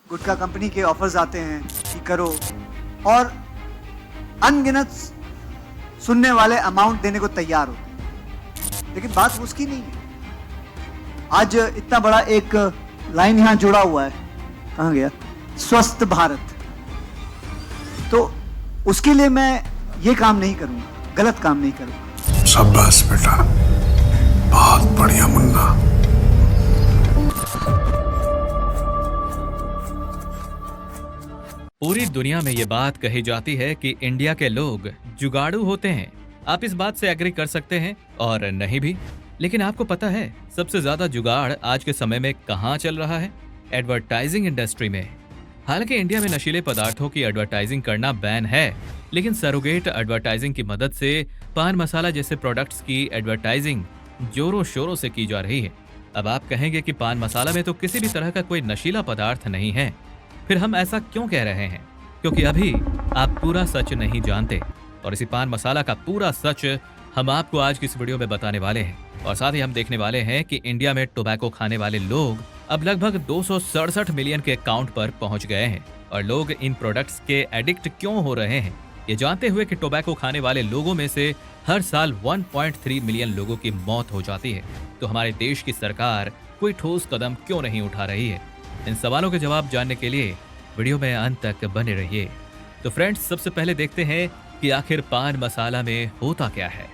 गुटखा company के offers आते हैं कि करो, और अनगिनत सुनने वाले अमाउंट देने को तैयार होते हैं, लेकिन बात उसकी नहीं है। आज इतना बड़ा एक लाइन यहां जुड़ा हुआ है, कहां गया, स्वस्थ भारत, तो उसके लिए मैं ये काम नहीं करूंगा, गलत काम नहीं करूंगा। शाबाश बेटा, बहुत बढ़िया मुन्ना। पूरी दुनिया में ये बात कही जाती है कि इंडिया के लोग जुगाड़ू होते हैं। आप इस बात से एग्री कर सकते हैं और नहीं भी, लेकिन आपको पता है सबसे ज्यादा जुगाड़ आज के समय में कहाँ चल रहा है? एडवर्टाइजिंग इंडस्ट्री में। हालांकि इंडिया में नशीले पदार्थों की एडवर्टाइजिंग करना बैन है, लेकिन सरोगेट एडवर्टाइजिंग की मदद से पान मसाला जैसे प्रोडक्ट्स की एडवर्टाइजिंग जोरों शोरों से की जा रही है। अब आप कहेंगे कि पान मसाला में तो किसी भी तरह का कोई नशीला पदार्थ नहीं है, फिर हम ऐसा क्यों कह रहे हैं? क्योंकि अभी आप पूरा सच नहीं जानते, और इसी पान मसाला का पूरा सच हम आपको आज की इस वीडियो में बताने वाले हैं। और साथ ही हम देखने वाले हैं कि इंडिया में टोबैको खाने वाले लोग अब लगभग 267 मिलियन के काउंट पर पहुंच गए हैं, और लोग इन प्रोडक्ट्स के एडिक्ट क्यों हो रहे हैं, ये जानते हुए कि टोबैको खाने वाले लोगों में से हर साल 1.3 मिलियन लोगों की मौत हो जाती है। तो हमारे देश की सरकार कोई ठोस कदम क्यों नहीं उठा रही है? इन सवालों के जवाब जानने के लिए वीडियो में अंत तक बने रहिए। तो फ्रेंड्स, सबसे पहले देखते हैं कि आखिर पान मसाला में होता क्या है।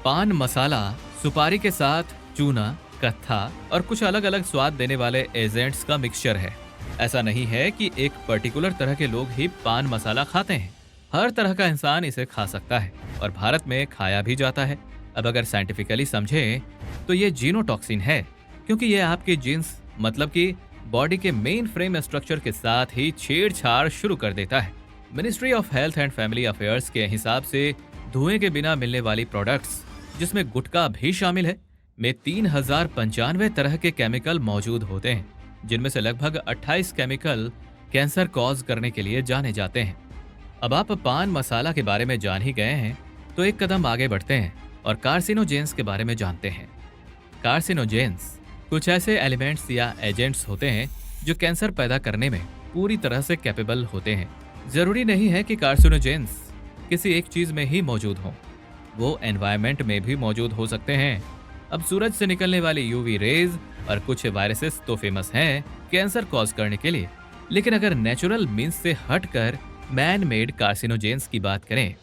पान मसाला सुपारी के साथ चूना, कत्था और कुछ अलग अलग स्वाद देने वाले एजेंट्स का मिक्सचर है। ऐसा नहीं है कि एक पर्टिकुलर तरह के लोग ही पान मसाला खाते हैं, हर तरह का इंसान इसे खा सकता है और भारत में खाया भी जाता है। अब अगर साइंटिफिकली समझे तो ये जीनोटॉक्सिन है, क्योंकि ये आपके जीन्स मतलब कि बॉडी के मेन फ्रेम स्ट्रक्चर के साथ ही छेड़छाड़ शुरू कर देता है। Ministry of health and family affairs के हिसाब से धुएं के बिना मिलने वाली प्रोडक्ट्स, जिसमें गुटखा भी शामिल है, में 3095 तरह के केमिकल मौजूद होते हैं, जिनमें से लगभग 28 केमिकल कैंसर कॉज करने के लिए जाने जाते हैं। अब आप पान मसाला के बारे में जान ही गए हैं, तो एक कदम आगे बढ़ते हैं और कार्सिनोजेंस के बारे में जानते हैं। कार्सिनोजेंस कुछ ऐसे एलिमेंट्स या एजेंट्स होते हैं जो कैंसर पैदा करने में पूरी तरह से कैपेबल होते हैं। जरूरी नहीं है कि कार्सिनोजेंस किसी एक चीज में ही मौजूद हों, वो एनवायरनमेंट में भी मौजूद हो सकते हैं। अब सूरज से निकलने वाली यूवी रेज और कुछ वायरसेस तो फेमस हैं कैंसर कॉज करने के लिए, लेकिन अगर नेचुरल मीन्स से हटकर मैन मेड कार्सिनोजेंस की बात करें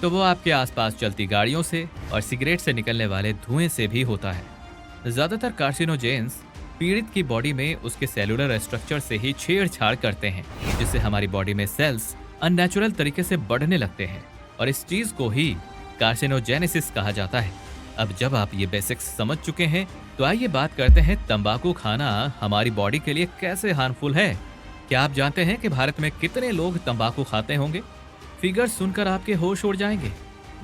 तो वो आपके आसपास चलती गाड़ियों से और सिगरेट से निकलने वाले धुएं से भी होता है। ज्यादातर कार्सिनोजेंस पीड़ित की बॉडी में उसके सेलुलर स्ट्रक्चर से ही छेड़छाड़ करते हैं, जिससे हमारी बॉडी में सेल्स अननेचुरल तरीके से बढ़ने लगते हैं, और इस चीज को ही कार्सिनोजेनेसिस कहा जाता है। अब जब आप ये बेसिक्स समझ चुके हैं, तो आइए बात करते हैं तंबाकू खाना हमारी बॉडी के लिए कैसे हार्मफुल है। क्या आप जानते हैं कि भारत में कितने लोग तंबाकू खाते होंगे? फिगर्स सुनकर आपके होश उड़ जाएंगे।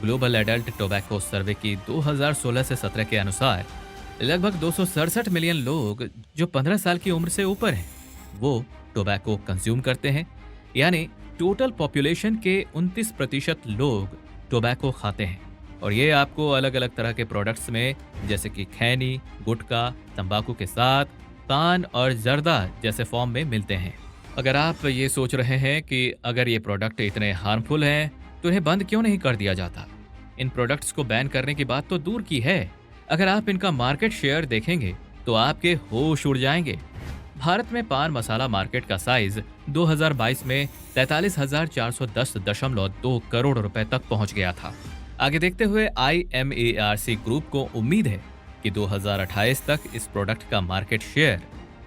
ग्लोबल एडल्ट टोबैको सर्वे की 2016 से 17 के अनुसार लगभग 267 मिलियन लोग जो 15 साल की उम्र से ऊपर हैं, वो टोबैको कंज्यूम करते हैं। यानी टोटल पॉपुलेशन के 29% लोग टोबैको खाते हैं, और ये आपको अलग अलग तरह के प्रोडक्ट्स में जैसे कि खैनी, गुटखा, तंबाकू के साथ पान और जर्दा जैसे फॉर्म में मिलते हैं। अगर आप ये सोच रहे हैं कि अगर ये प्रोडक्ट इतने हार्मफुल हैं तो इन्हें बंद क्यों नहीं कर दिया जाता, इन प्रोडक्ट्स को बैन करने की बात तो दूर की है, अगर आप इनका मार्केट शेयर देखेंगे तो आपके होश उड़ जाएंगे। भारत में पान मसाला मार्केट का साइज 2022 में 43,410.2 करोड़ रुपए तक पहुंच गया था। आगे देखते हुए IMARC ग्रुप को उम्मीद है कि 2028 तक इस प्रोडक्ट का मार्केट शेयर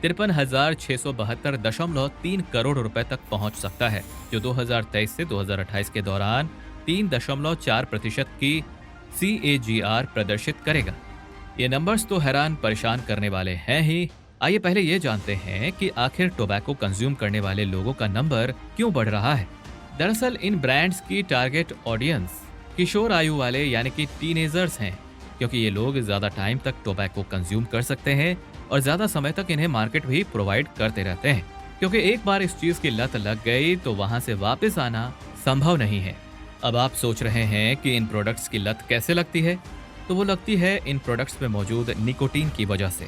53,672.3 करोड़ रुपए तक पहुंच सकता है, जो 2023 से 2028 के दौरान 3.4% की CAGR प्रदर्शित करेगा। ये नंबर्स तो हैरान परेशान करने वाले हैं ही। आइए पहले ये जानते हैं कि आखिर टोबैको कंज्यूम करने वाले लोगों का नंबर क्यों बढ़ रहा है। दरअसल इन ब्रांड्स की टारगेट ऑडियंस किशोर आयु वाले यानी कि टीनेजर्स हैं, क्योंकि ये लोग ज्यादा टाइम तक टोबैको कंज्यूम कर सकते हैं और ज्यादा समय तक इन्हें मार्केट भी प्रोवाइड करते रहते हैं, क्योंकि एक बार इस चीज की लत लग गई तो वहां से वापस आना संभव नहीं है। अब आप सोच रहे हैं कि इन प्रोडक्ट्स की लत कैसे लगती है, तो वो लगती है इन प्रोडक्ट्स में मौजूद निकोटीन की वजह से।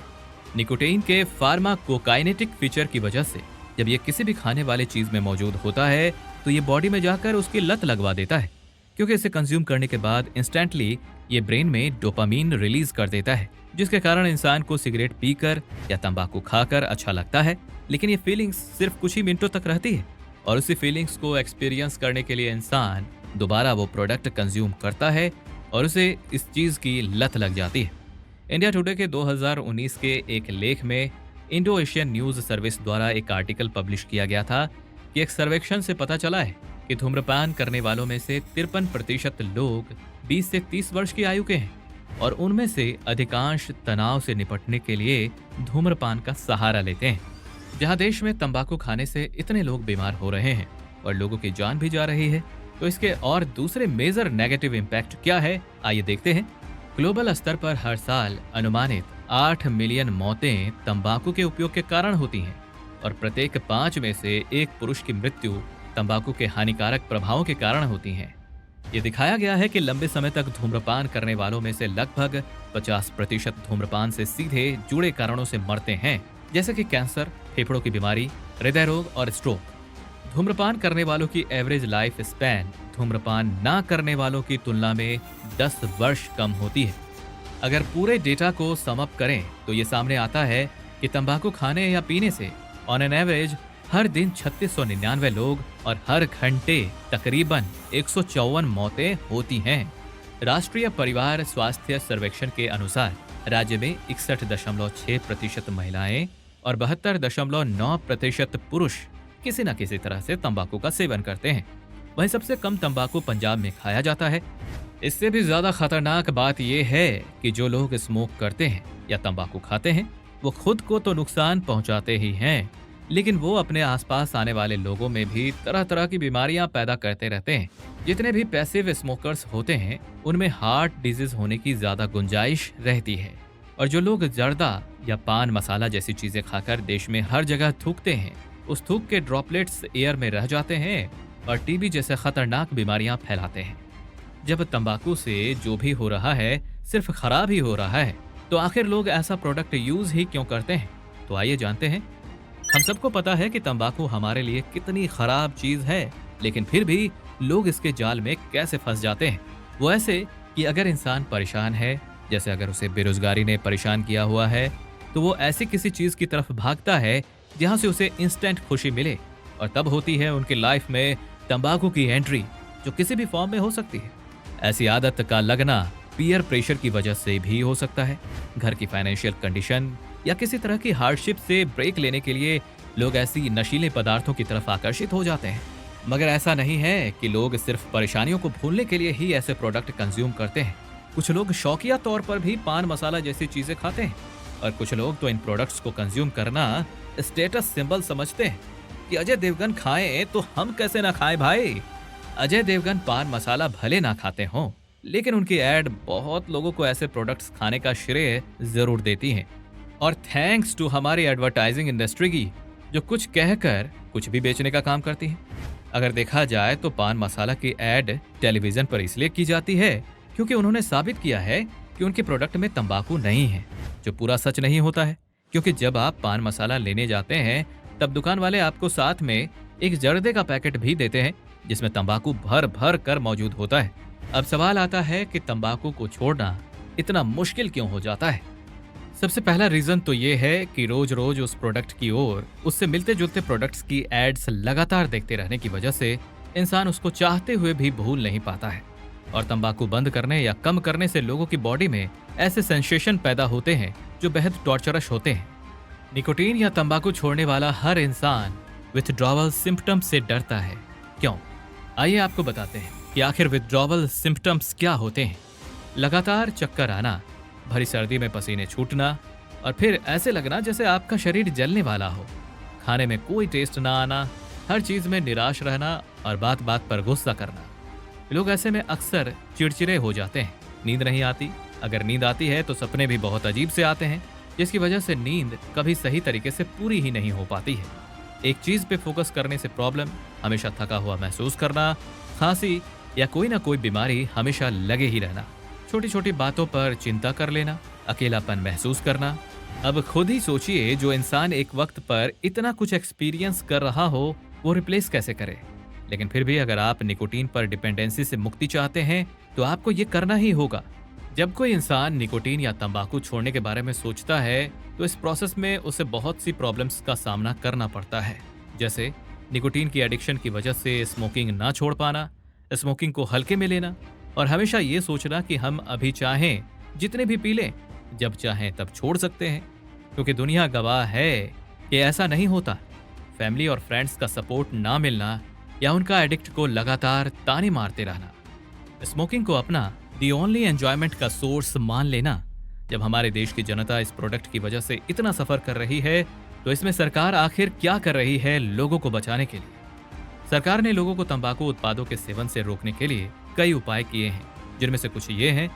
निकोटीन के फार्माकोकाइनेटिक फीचर की वजह से जब ये किसी भी खाने वाले चीज में मौजूद होता है तो ये बॉडी में जाकर उसकी लत लगवा देता है, क्योंकि इसे कंज्यूम करने के बाद इंस्टेंटली ये ब्रेन में डोपामीन रिलीज कर देता है, जिसके कारण इंसान को सिगरेट पीकर या तंबाकू खाकर अच्छा लगता है। लेकिन ये फीलिंग्स सिर्फ कुछ ही मिनटों तक रहती है और उसी फीलिंग्स को एक्सपीरियंस करने के लिए इंसान दोबारा वो प्रोडक्ट कंज्यूम करता है और उसे इस चीज की लत लग जाती है। इंडिया टुडे के 2019 के एक लेख में इंडो एशियन न्यूज सर्विस द्वारा एक आर्टिकल पब्लिश किया गया था कि एक सर्वेक्षण से पता चला है कि धूम्रपान करने वालों में से 53% लोग 20 से 30 वर्ष की आयु के हैं और उनमें से अधिकांश तनाव से निपटने के लिए धूम्रपान का सहारा लेते हैं। जहां देश में तंबाकू खाने से इतने लोग बीमार हो रहे हैं और लोगों की जान भी जा रही है, तो इसके और दूसरे मेजर नेगेटिव इम्पैक्ट क्या है, आइए देखते हैं। ग्लोबल स्तर पर हर साल अनुमानित 8 मिलियन मौतें तंबाकू के उपयोग के कारण होती हैं और प्रत्येक 5 में से एक पुरुष की मृत्यु तंबाकू के हानिकारक प्रभावों के कारण होती हैं। ये दिखाया गया है कि लंबे समय तक धूम्रपान करने वालों में से लगभग 50% धूम्रपान से सीधे जुड़े कारणों से मरते हैं, जैसे कि कैंसर, फेफड़ों की बीमारी, हृदय रोग और स्ट्रोक। धूम्रपान करने वालों की एवरेज लाइफ स्पैन धूम्रपान ना करने वालों की तुलना में 10 वर्ष कम होती है। अगर पूरे डेटा को सम अप करें तो ये सामने आता है कि तंबाकू खाने या पीने से ऑन एन एवरेज हर दिन 3699 लोग और हर घंटे तकरीबन 154 मौतें होती हैं। राष्ट्रीय परिवार स्वास्थ्य सर्वेक्षण के अनुसार राज्य में 61.6% महिलाएं और 72.9% पुरुष किसी न किसी तरह से तंबाकू का सेवन करते हैं। वहीं सबसे कम तंबाकू पंजाब में खाया जाता है। इससे भी ज्यादा खतरनाक बात यह है कि जो लोग स्मोक करते हैं या तंबाकू खाते हैं वो खुद को तो नुकसान पहुंचाते ही हैं, लेकिन वो अपने आसपास आने वाले लोगों में भी तरह तरह की बीमारियां पैदा करते रहते हैं। जितने भी पैसिव स्मोकर्स होते हैं उनमें हार्ट डिजीज होने की ज्यादा गुंजाइश रहती है और जो लोग जर्दा या पान मसाला जैसी चीजें खाकर देश में हर जगह थूकते हैं, उस थूक के ड्रॉपलेट्स एयर में रह जाते हैं और टीबी जैसे खतरनाक बीमारियां फैलाते हैं। जब तंबाकू से जो भी हो रहा है सिर्फ खराब ही हो रहा है, तो आखिर लोग ऐसा प्रोडक्ट यूज ही क्यों करते हैं? तो आइए जानते हैं। हम सबको पता है कि तंबाकू हमारे लिए कितनी खराब चीज है, लेकिन फिर भी लोग इसके जाल में कैसे फंस जाते हैं। वो ऐसे कि अगर इंसान परेशान है, जैसे अगर उसे बेरोजगारी ने परेशान किया हुआ है, तो वो ऐसी किसी चीज की तरफ भागता है जहां से उसे इंस्टेंट खुशी मिले, और तब होती है उनकी लाइफ में तंबाकू की एंट्री, जो किसी भी फॉर्म में हो सकती है। ऐसी आदत का लगना पीयर प्रेशर की वजह से भी हो सकता है। घर की फाइनेंशियल कंडीशन या किसी तरह की हार्डशिप से ब्रेक लेने के लिए लोग ऐसी नशीले पदार्थों की तरफ आकर्षित हो जाते हैं। मगर ऐसा नहीं है कि लोग सिर्फ परेशानियों को भूलने के लिए ही ऐसे प्रोडक्ट कंज्यूम करते हैं। कुछ लोग शौकिया तौर पर भी पान मसाला जैसी चीजें खाते हैं और कुछ लोग तो इन प्रोडक्ट्स को कंज्यूम करना स्टेटस सिंबल समझते हैं कि अजय देवगन खाएं तो हम कैसे ना खाएं भाई। अजय देवगन पान मसाला भले ना खाते हों, लेकिन उनकी एड बहुत लोगों को ऐसे प्रोडक्ट्स खाने का श्रेय जरूर देती हैं। और थैंक्स टू हमारी एडवर्टाइजिंग इंडस्ट्री की, जो कुछ कहकर कुछ भी बेचने का काम करती है। अगर देखा जाए तो पान मसाला की एड टेलीविजन पर इसलिए की जाती है क्योंकि उन्होंने साबित किया है कि उनके प्रोडक्ट में तंबाकू नहीं है, जो पूरा सच नहीं होता है। क्योंकि जब आप पान मसाला लेने जाते हैं तब दुकान वाले आपको साथ में एक जर्दे का पैकेट भी देते हैं जिसमें तंबाकू भर भर कर मौजूद होता है। अब सवाल आता है कि तंबाकू को छोड़ना इतना मुश्किल क्यों हो जाता है? सबसे पहला रीजन तो ये है कि रोज रोज उस प्रोडक्ट की ओर, उससे मिलते जुलते प्रोडक्ट्स की एड्स लगातार देखते रहने की वजह से इंसान उसको चाहते हुए भी भूल नहीं पाता है। और तंबाकू बंद करने या कम करने से लोगों की बॉडी में ऐसे सेंसेशन पैदा होते हैं जो बेहद टॉर्चरस होते हैं। निकोटीन या तंबाकू छोड़ने वाला हर इंसान विथड्रॉवल सिम्पटम्स से डरता है। क्यों? आइए आपको बताते हैं कि आखिर विथड्रॉवल सिम्पटम्स क्या होते हैं। लगातार चक्कर आना, भरी सर्दी में पसीने छूटना और फिर ऐसे लगना जैसे आपका शरीर जलने वाला हो, खाने में कोई टेस्ट ना आना, हर चीज में निराश रहना और बात बात पर गुस्सा करना। लोग ऐसे में अक्सर चिड़चिड़े हो जाते हैं। नींद नहीं आती, अगर नींद आती है तो सपने भी बहुत अजीब से आते हैं, जिसकी वजह से नींद कभी सही तरीके से पूरी ही नहीं हो पाती है। एक चीज पे फोकस करने से प्रॉब्लम, हमेशा थका हुआ महसूस करना, खांसी या कोई ना कोई बीमारी हमेशा लगे ही रहना, छोटी छोटी बातों पर चिंता कर लेना, अकेलापन महसूस करना, अब खुद ही सोचिए, जो इंसान एक वक्त पर इतना कुछ एक्सपीरियंस कर रहा हो वो रिप्लेस कैसे करे। लेकिन फिर भी अगर आप निकोटीन पर डिपेंडेंसी से मुक्ति चाहते हैं तो आपको ये करना ही होगा। जब कोई इंसान निकोटीन या तंबाकू छोड़ने के बारे में सोचता है तो इस प्रोसेस में उसे बहुत सी प्रॉब्लम्स का सामना करना पड़ता है, जैसे निकोटीन की एडिक्शन की वजह से स्मोकिंग ना छोड़ पाना, स्मोकिंग को हल्के में लेना और हमेशा ये सोचना कि हम अभी चाहें जितने भी पी लें, जब चाहें तब छोड़ सकते हैं, क्योंकि दुनिया गवाह है कि ऐसा नहीं होता। फैमिली और फ्रेंड्स का सपोर्ट ना मिलना या उनका एडिक्ट को लगातार ताने मारते रहना, स्मोकिंग को अपना दी ओनली एंजॉयमेंट का सोर्स मान लेना। जब हमारे देश की जनता इस प्रोडक्ट की वजह से इतना सफर कर रही है तो इसमें सरकार आखिर क्या कर रही है लोगों को बचाने के लिए। सरकार ने लोगों को तंबाकू उत्पादों के सेवन से रोकने के लिए कई उपाय किए हैं, जिनमें से कुछ ये हैं।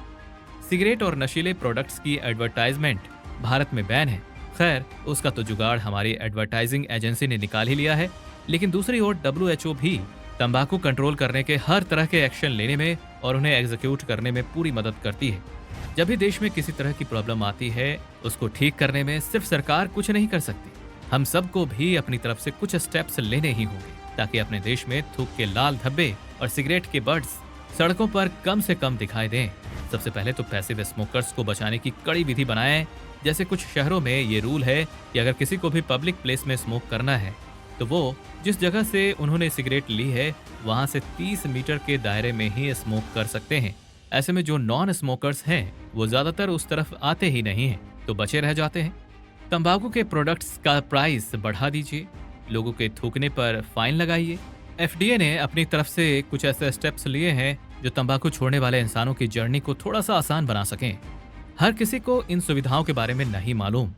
सिगरेट और नशीले प्रोडक्ट्स की एडवर्टाइजमेंट भारत में बैन है। खैर, उसका तो जुगाड़ हमारी एडवर्टाइजिंग एजेंसी ने निकाल ही लिया है, लेकिन दूसरी ओर WHO भी तंबाकू कंट्रोल करने के हर तरह के एक्शन लेने में और उन्हें एग्जीक्यूट करने में पूरी मदद करती है। जब भी देश में किसी तरह की प्रॉब्लम आती है, उसको ठीक करने में सिर्फ सरकार कुछ नहीं कर सकती, हम सबको भी अपनी तरफ से कुछ स्टेप्स लेने ही होंगे ताकि अपने देश में थूक के लाल धब्बे और सिगरेट के बर्ड्स सड़कों पर कम से कम दिखाई दें। सबसे पहले तो पैसिव स्मोकर्स को बचाने की कड़ी विधि बनाएं। जैसे कुछ शहरों में ये रूल है कि अगर किसी को भी पब्लिक प्लेस में स्मोक करना है तो वो जिस जगह से उन्होंने सिगरेट ली है वहां से 30 मीटर के दायरे में ही स्मोक कर सकते हैं। ऐसे में जो नॉन स्मोकर्स हैं वो ज्यादातर उस तरफ आते ही नहीं हैं, तो बचे रह जाते हैं। तंबाकू के प्रोडक्ट्स का प्राइस बढ़ा दीजिए, लोगों के थूकने पर फाइन लगाइए। FDA ने अपनी तरफ से कुछ ऐसे स्टेप्स लिए हैं जो तंबाकू छोड़ने वाले इंसानों की जर्नी को थोड़ा सा आसान बना सकें। हर किसी को इन सुविधाओं के बारे में नहीं मालूम,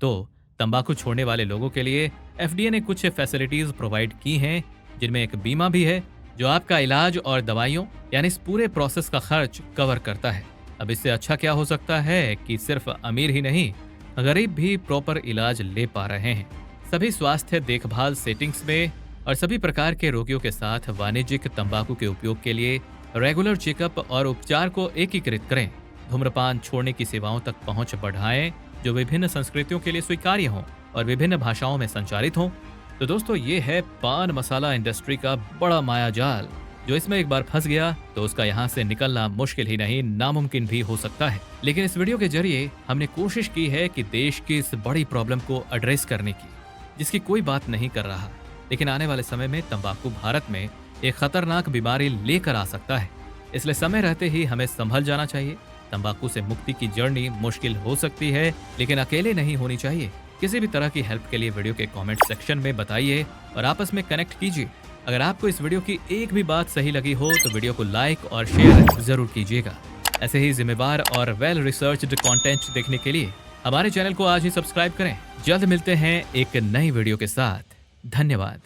तो तंबाकू छोड़ने वाले लोगों के लिए FDA ने कुछ फैसिलिटीज प्रोवाइड की हैं, जिनमें एक बीमा भी है जो आपका इलाज और दवाइयों यानी इस पूरे प्रोसेस का खर्च कवर करता है। अब इससे अच्छा क्या हो सकता है कि सिर्फ अमीर ही नहीं, गरीब भी प्रॉपर इलाज ले पा रहे हैं। सभी स्वास्थ्य देखभाल सेटिंग्स में और सभी प्रकार के रोगियों के साथ वाणिज्यिक तंबाकू के उपयोग के लिए रेगुलर चेकअप और उपचार को एकीकृत करें। धूम्रपान छोड़ने की सेवाओं तक पहुंच बढ़ाएं जो विभिन्न संस्कृतियों के लिए स्वीकार्य हों और विभिन्न भाषाओं में संचालित हों। तो दोस्तों, ये है पान मसाला इंडस्ट्री का बड़ा मायाजाल, जो इसमें एक बार फंस गया तो उसका यहाँ से निकलना मुश्किल ही नहीं, नामुमकिन भी हो सकता है। लेकिन इस वीडियो के जरिए हमने कोशिश की है कि देश की इस बड़ी प्रॉब्लम को एड्रेस करने की, जिसकी कोई बात नहीं कर रहा, लेकिन आने वाले समय में तंबाकू भारत में एक खतरनाक बीमारी लेकर आ सकता है। इसलिए समय रहते ही हमें संभल जाना चाहिए। तंबाकू से मुक्ति की जर्नी मुश्किल हो सकती है, लेकिन अकेले नहीं होनी चाहिए। किसी भी तरह की हेल्प के लिए वीडियो के कमेंट सेक्शन में बताइए और आपस में कनेक्ट कीजिए। अगर आपको इस वीडियो की एक भी बात सही लगी हो तो वीडियो को लाइक और शेयर जरूर कीजिएगा। ऐसे ही जिम्मेवार और वेल रिसर्च्ड कंटेंट देखने के लिए हमारे चैनल को आज ही सब्सक्राइब करें। जल्द मिलते हैं एक नई वीडियो के साथ। धन्यवाद।